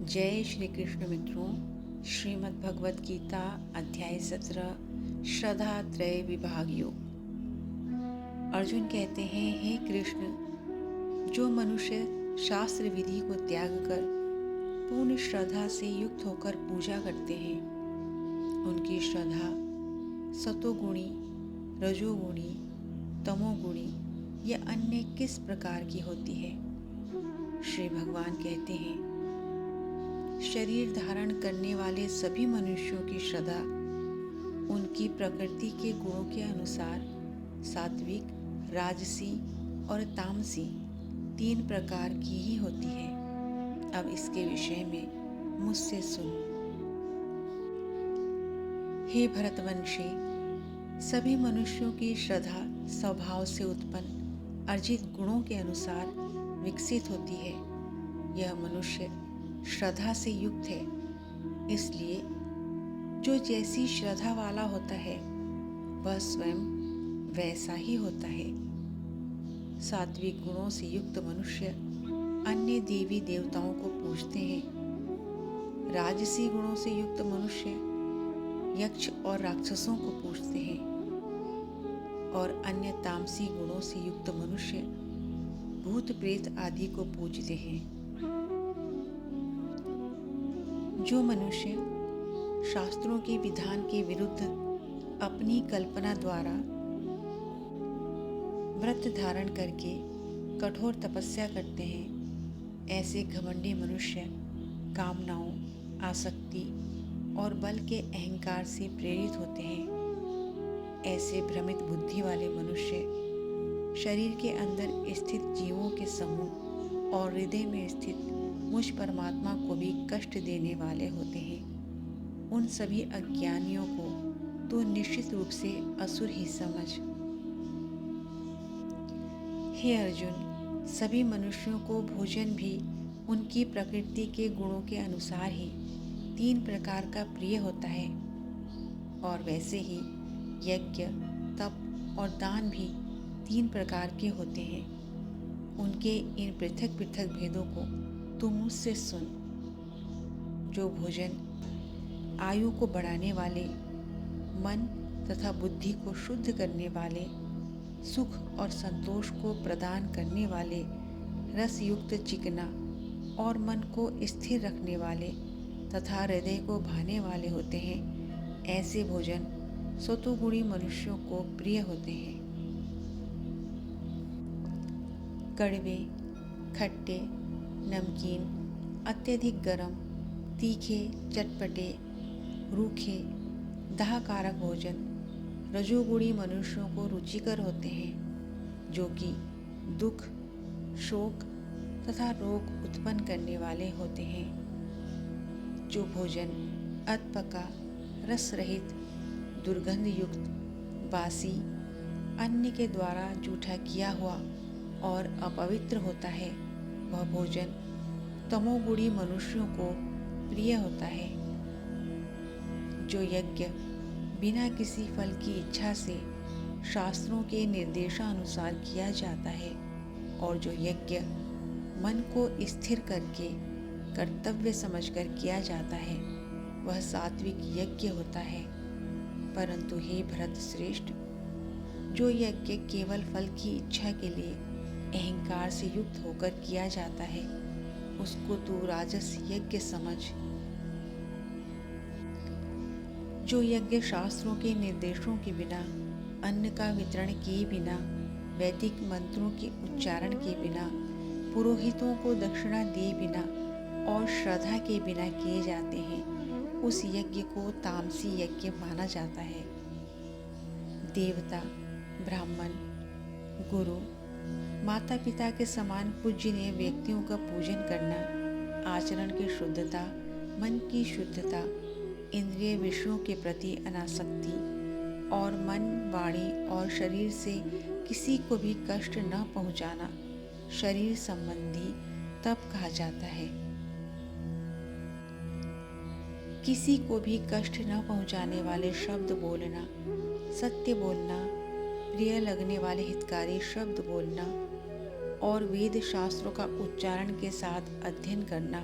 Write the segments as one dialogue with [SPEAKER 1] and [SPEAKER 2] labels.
[SPEAKER 1] जय श्री कृष्ण मित्रों। श्रीमद् भगवत गीता अध्याय 17 श्रद्धा त्रय विभाग योग। अर्जुन कहते हैं, हे कृष्ण, जो मनुष्य शास्त्र विधि को त्याग कर पूर्ण श्रद्धा से युक्त होकर पूजा करते हैं, उनकी श्रद्धा सतोगुणी, रजोगुणी, तमोगुणी या अन्य किस प्रकार की होती है? श्री भगवान कहते हैं, शरीर धारण करने वाले सभी मनुष्यों की श्रद्धा उनकी प्रकृति के गुणों के अनुसार सात्विक, राजसी और तामसी 3 प्रकार की ही होती है। अब इसके विषय में मुझसे सुन। हे भरतवंशी, सभी मनुष्यों की श्रद्धा स्वभाव से उत्पन्न अर्जित गुणों के अनुसार विकसित होती है। यह मनुष्य श्रद्धा से युक्त है, इसलिए जो जैसी श्रद्धा वाला होता है वह स्वयं वैसा ही होता है। सात्विक गुणों से युक्त मनुष्य अन्य देवी देवताओं को पूजते हैं। राजसी गुणों से युक्त मनुष्य यक्ष और राक्षसों को पूजते हैं और अन्य तामसी गुणों से युक्त मनुष्य भूत प्रेत आदि को पूजते हैं। जो मनुष्य शास्त्रों के विधान के विरुद्ध अपनी कल्पना द्वारा व्रत धारण करके कठोर तपस्या करते हैं, ऐसे घमंडी मनुष्य कामनाओं, आसक्ति और बल के अहंकार से प्रेरित होते हैं। ऐसे भ्रमित बुद्धि वाले मनुष्य शरीर के अंदर स्थित जीवों के समूह और हृदय में स्थित मुझ परमात्मा को भी कष्ट देने वाले होते हैं। उन सभी अज्ञानियों को तो निश्चित रूप से असुर ही समझ। हे अर्जुन, सभी मनुष्यों को भोजन भी उनकी प्रकृति के गुणों के अनुसार ही 3 प्रकार का प्रिय होता है, और वैसे ही यज्ञ, तप और दान भी 3 प्रकार के होते हैं। उनके इन पृथक पृथक भेदों को तू मुझसे सुन। जो भोजन आयु को बढ़ाने वाले, मन तथा बुद्धि को शुद्ध करने वाले, सुख और संतोष को प्रदान करने वाले, रसयुक्त चिकना और मन को स्थिर रखने वाले तथा हृदय को भाने वाले होते हैं, ऐसे भोजन सतोगुणी मनुष्यों को प्रिय होते हैं। कड़वे, खट्टे, नमकीन, अत्यधिक गरम, तीखे, चटपटे, रूखे, दाहकारक भोजन रजोगुणी मनुष्यों को रुचिकर होते हैं, जो कि दुख, शोक तथा रोग उत्पन्न करने वाले होते हैं। जो भोजन अधपका, रस रहित, दुर्गंध युक्त, बासी, अन्य के द्वारा जूठा किया हुआ और अपवित्र होता है, वह भोजन तमोगुणी मनुष्यों को प्रिय होता है। जो यज्ञ बिना किसी फल की इच्छा से शास्त्रों के निर्देशानुसार किया जाता है और जो यज्ञ मन को स्थिर करके कर्तव्य समझकर किया जाता है, वह सात्विक यज्ञ होता है। परंतु हे भरत श्रेष्ठ, जो यज्ञ केवल फल की इच्छा के लिए अहंकार से युक्त होकर किया जाता है, उसको तू राजस यज्ञ समझ। जो यज्ञ शास्त्रों के निर्देशों के बिना, अन्न का वितरण किए बिना, वैदिक मंत्रों के उच्चारण के बिना, पुरोहितों को दक्षिणा दिए बिना और श्रद्धा के बिना किए जाते हैं, उस यज्ञ को तामसी यज्ञ माना जाता है। देवता, ब्राह्मण, गुरु, माता पिता के समान पूजनीय व्यक्तियों का पूजन करना, आचरण की शुद्धता, मन की शुद्धता, इंद्रिय विषयों के प्रति अनासक्ति और मन, वाणी और शरीर से किसी को भी कष्ट न पहुंचाना शरीर संबंधी तप कहा जाता है। किसी को भी कष्ट न पहुंचाने वाले शब्द बोलना, सत्य बोलना, प्रिय लगने वाले हितकारी शब्द बोलना और वेद शास्त्रों का उच्चारण के साथ अध्ययन करना,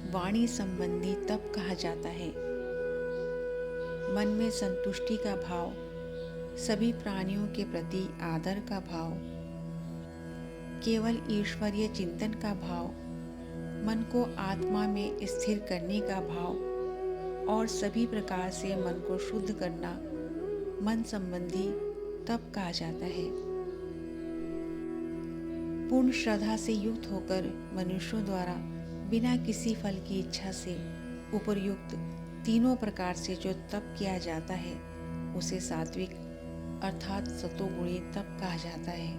[SPEAKER 1] वाणी संबंधी तप कहा जाता है। मन में संतुष्टि का भाव, सभी प्राणियों के प्रति आदर का भाव, केवल ईश्वरीय चिंतन का भाव, मन को आत्मा में स्थिर करने का भाव और सभी प्रकार से मन को शुद्ध करना मन संबंधी तप कहा जाता है। पूर्ण श्रद्धा से युक्त होकर मनुष्यों द्वारा बिना किसी फल की इच्छा से उपर्युक्त तीनों प्रकार से जो तप किया जाता है उसे सात्विक अर्थात सतोगुणी तप कहा जाता है।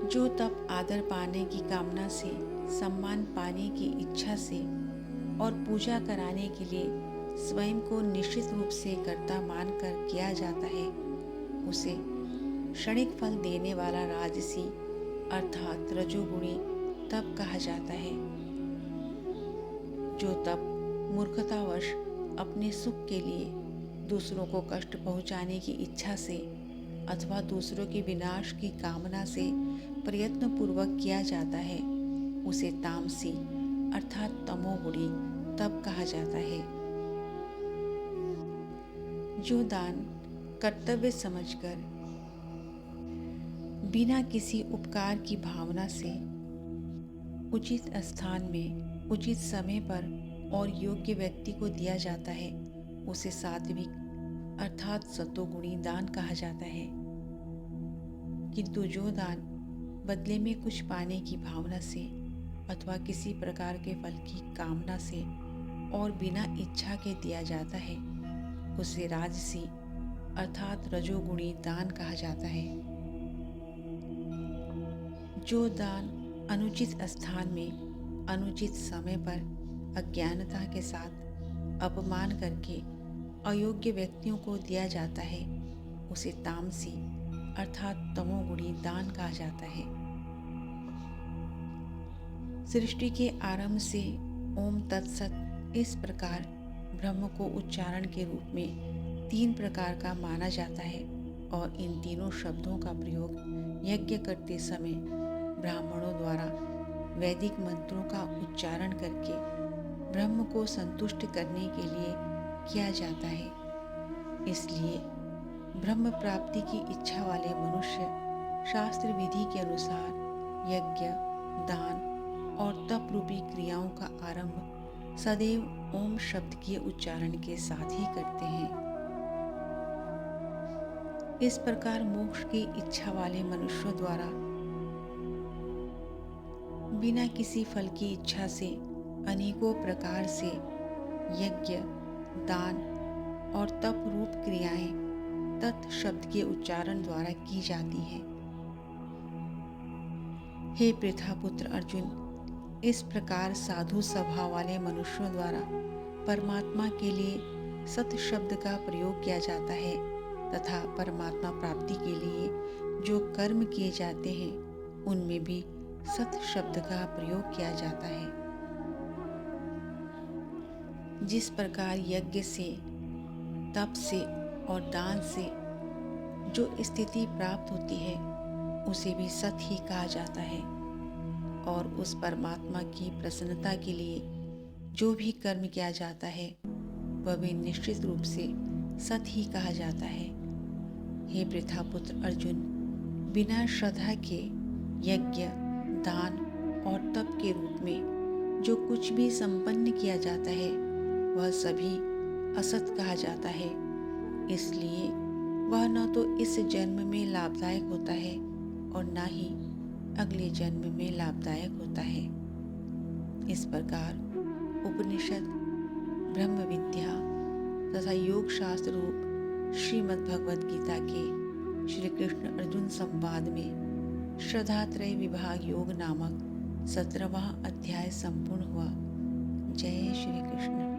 [SPEAKER 1] जो तप आदर पाने की कामना से, सम्मान पाने की इच्छा से और पूजा कराने के लिए स्वयं को निश्चित रूप से कर्ता मानकर किया जाता है उसे क्षणिक फल देने वाला राजसी अर्थात रजोगुणी तप कहा जाता है। जो तप मूर्खतावश अपने सुख के लिए दूसरों को कष्ट पहुंचाने की इच्छा से अथवा दूसरों के विनाश की कामना से प्रयत्न पूर्वक किया जाता है उसे तामसी अर्थात तमोगुणी तप कहा जाता है। जो दान कर्तव्य समझकर बिना किसी उपकार की भावना से उचित स्थान में उचित समय पर और योग्य व्यक्ति को दिया जाता है उसे सात्विक अर्थात सतोगुणी दान कहा जाता है। किंतु जो दान बदले में कुछ पाने की भावना से अथवा किसी प्रकार के फल की कामना से और बिना इच्छा के दिया जाता है उसे राजसी अर्थात रजोगुणी दान कहा जाता है। जो दान अनुचित स्थान में अनुचित समय पर अज्ञानता के साथ अपमान करके अयोग्य व्यक्तियों को दिया जाता है उसे तामसी अर्थात तमोगुणी दान कहा जाता है। सृष्टि के आरंभ से ओम तत्सत इस प्रकार ब्रह्म को उच्चारण के रूप में 3 प्रकार का माना जाता है और इन तीनों शब्दों का प्रयोग यज्ञ करते समय ब्राह्मणों द्वारा वैदिक मंत्रों का उच्चारण करके ब्रह्म को संतुष्ट करने के लिए किया जाता है। इसलिए ब्रह्म प्राप्ति की इच्छा वाले मनुष्य शास्त्र विधि के अनुसार यज्ञ, दान और तप रूपी क्रियाओं का आरंभ सदैव ओम शब्द के उच्चारण के साथ ही करते हैं। इस प्रकार मोक्ष की इच्छा वाले मनुष्यों द्वारा बिना किसी फल की इच्छा से अनेकों प्रकार से यज्ञ, दान और तप रूप क्रियाएं तत् शब्द के उच्चारण द्वारा की जाती हैं। हे पृथापुत्र अर्जुन, इस प्रकार साधु स्वभाव वाले मनुष्यों द्वारा परमात्मा के लिए सत शब्द का प्रयोग किया जाता है तथा परमात्मा प्राप्ति के लिए जो कर्म किए जाते हैं उनमें भी सत शब्द का प्रयोग किया जाता है। जिस प्रकार यज्ञ से, तप से और दान से जो स्थिति प्राप्त होती है उसे भी सत ही कहा जाता है और उस परमात्मा की प्रसन्नता के लिए जो भी कर्म किया जाता है वह भी निश्चित रूप से सत ही कहा जाता है। हे पृथापुत्र अर्जुन, बिना श्रद्धा के यज्ञ, दान और तप के रूप में जो कुछ भी संपन्न किया जाता है वह सभी असत कहा जाता है। इसलिए वह न तो इस जन्म में लाभदायक होता है और न ही अगले जन्म में लाभदायक होता है। इस प्रकार उपनिषद, ब्रह्म विद्या तथा योग शास्त्र रूप श्रीमद् भगवद गीता के श्री कृष्ण अर्जुन संवाद में श्रद्धात्रय विभाग योग नामक 17वां अध्याय संपूर्ण हुआ। जय श्री कृष्ण।